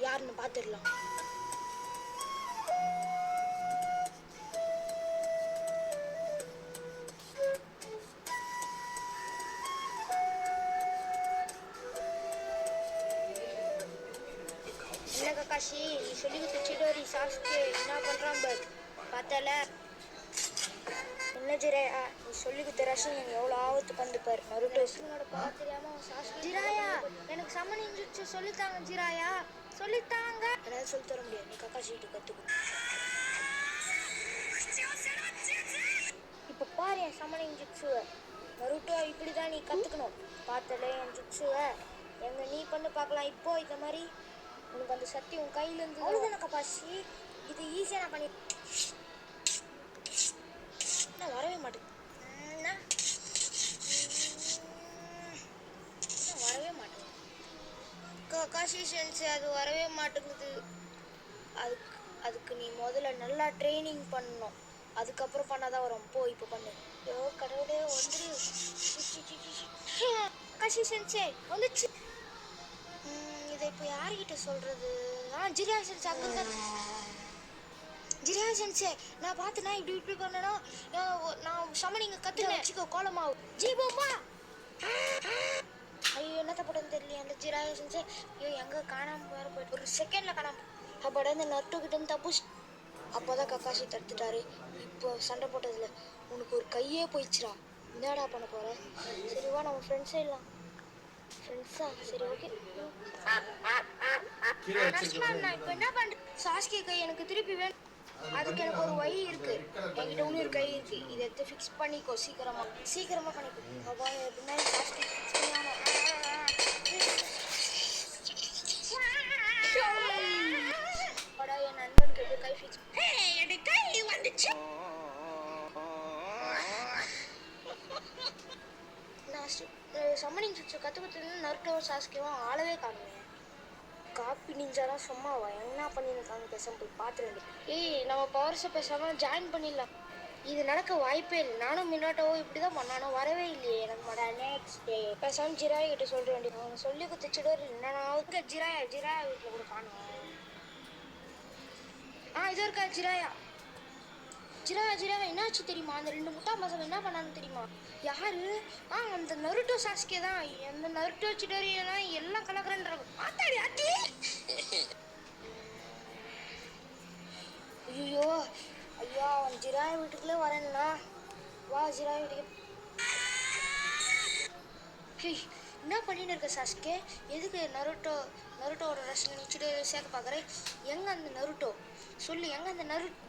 யாருன்னு பார்த்துடலாம். என்ன கக்காஷி, நீ சொல்லி கொடுத்த சிடோரி சாஸ்கே என்ன பண்றான் பார், பார்த்தல? என்ன ஜிராயா, நீ சொல்லி கொடுத்த ரஷன் எவ்வளோ ஆபத்து பண்ணு பார். நருட்டோ பார்த்து தெரியாம சாஸ்கே. ஜிராயா, எனக்கு சம்மனிங் ஜுட்சு சொல்லித்தாங்க ஜிராயா, சொல்லித்தாங்க. என்னால் சொல்லி தர முடியாது, நீ கக்காஷி கிட்ட கற்றுக்கணும். இப்போ பாரு என் சம்மனிங் ஜுட்சுவை. நருட்டோ இப்படி தான் நீ கற்றுக்கணும். பார்த்தல என் ஜுட்சுவை எங்க நீ பண்ணு பார்க்கலாம். இப்போ இந்த மாதிரி உனக்கு அந்த சக்தி உன் கையில இருந்து அவ்வளோதான கப்பாசி. இது ஈஸியாக நான் பண்ணி வரவே மாட்டேங்குது. வரவே மாட்டேங்குது கக்காஷி சென்சே, அது வரவே மாட்டேங்குது. அதுக்கு நீ முதல்ல நல்லா ட்ரைனிங் பண்ணணும், அதுக்கப்புறம் பண்ணாதான் வரும். போ இப்போ பண்ணு. ஐயோ கடவுளே, வந்துரு கக்காஷி சென்சே வந்துச்சு. இதை இப்போ யார்கிட்ட சொல்றது? ஜிராயா சென்சே அங்கே தான். ஜிராயா சென்சே, நான் பார்த்தேன்னா இப்படி பண்ணனா நான் சமனிங்க கற்றுனேன் வச்சுக்கோ. கோலமாவு ஜீபோமா. ஐயோ என்னத்த போட்டேன்னு தெரியல அந்த ஜிராயா சென்சே. ஐயோ எங்கே காணாமல் வேறு போயிட்டு ஒரு செகண்டில் காணாமல். அப்போட இந்த நட்டுக்கிட்டேன்னு தப்புச்சு. அப்போ தான் கக்காஷி தடுத்துட்டாரு. இப்போ சண்டை போட்டதில்ல உனக்கு ஒரு கையே போயிடுச்சுரா. என்னடா பண்ண போகிற? சரிவா நம்ம ஃப்ரெண்ட்ஸே இல்லை. ஃப்ரெண்ட்ஸா? சரி ஓகே. நான் இப்போ என்ன பண்ணுறேன்? சாஸ்கே கை எனக்கு திருப்பி வேணும். அதுக்கு எனக்கு ஒரு வழி இருக்கு. என்கிட்ட இன்னொரு கை இருக்கு. இதை எடுத்து ஃபிக்ஸ் பண்ணிக்கோ. சீக்கிரமா பண்ணிக்கோ. அப்பா எப்படின்னா சாஸ்கே ஃபிக்ஸ் பண்ணியானோ. என் நண்பனுக்கு எப்படி கை ஃபிக்ஸ்? என் கை வந்துச்சு. நான் சம்மனிங் சுவிட்சை கற்றுக்கிட்டு நருட்டோ சாஸ்கேவும் ஆளவே காணுமே. காப்பி நிஞ்சாலாம் சும்மாவா? என்ன பண்ணியிருக்காங்க? பேசாமல் போய் பார்த்துருங்க. நம்ம பவர்ஸை பேசாமல் ஜாயின் பண்ணிடலாம். இது நடக்க வாய்ப்பே இல்லை. நானும் மினாட்டோவோ இப்படி தான் பண்ணானோ வரவே இல்லையே எனக்கு மாட்டா. நெக்ஸ்ட் டே பேசாமல் ஜிராயா கிட்ட சொல்ல வேண்டியது. அவங்க சொல்லி கொடுத்துச்சிட்டு என்னன்னா ஜிராயா வீட்டில் கூட காணும். இது இருக்கா ஜிராயா என்னாச்சு தெரியுமா? அந்த 2 முட்டா பசங்க என்ன பண்ணான்னு தெரியுமா? யாரு? அந்த நருட்டோ சாஸ்கே தான். அந்த நருட்டோ சிடோரியெல்லாம் எல்லாம் கலக்குறேன்றாங்க. மாத்தாடி ஆட்டி. ஐயா அவன் ஜிராயா வீட்டுக்குள்ளே வரேன்னா வா. ஜிராயா வீட்டுக்கு என்ன பண்ணின்னு இருக்க சாஸ்கே? எதுக்கு நருட்டோட ரசனை நிச்சுட்டு சேர்க்க பார்க்குறேன்? எங்கே அந்த நருட்டோ? சொல்லு, எங்கே அந்த நருட்டோ?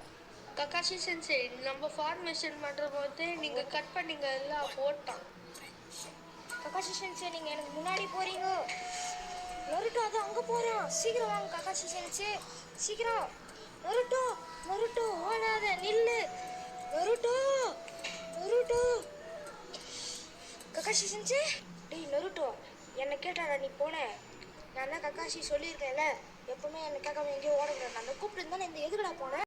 கக்காஷி சென்சே, நம்ம ஃபார்மேஷன் பண்ணுற போது நீங்கள் கட் பண்ணிங்க எல்லாம் போட்டான். கக்காஷி சென்சே, நீங்கள் எனக்கு முன்னாடி போகிறீங்க. நருட்டோ அது அங்கே போகிறான். சீக்கிரம் வாங்க கக்காஷி சென்சே, சீக்கிரம். நருட்டோ ஓடாத, நில்லு. Naruto Kakashi sensei. டேய் நருட்டோ, என்னை கேட்டாடா நீ போன? நான் தான் கக்காஷி சொல்லியிருக்கேன்ல, எப்பவுமே என்னை கேட்காம எங்கேயும் ஓடக்கூடாது. நான் கூப்பிட்டு இருந்தா இந்த எதுக்குடா போனேன்?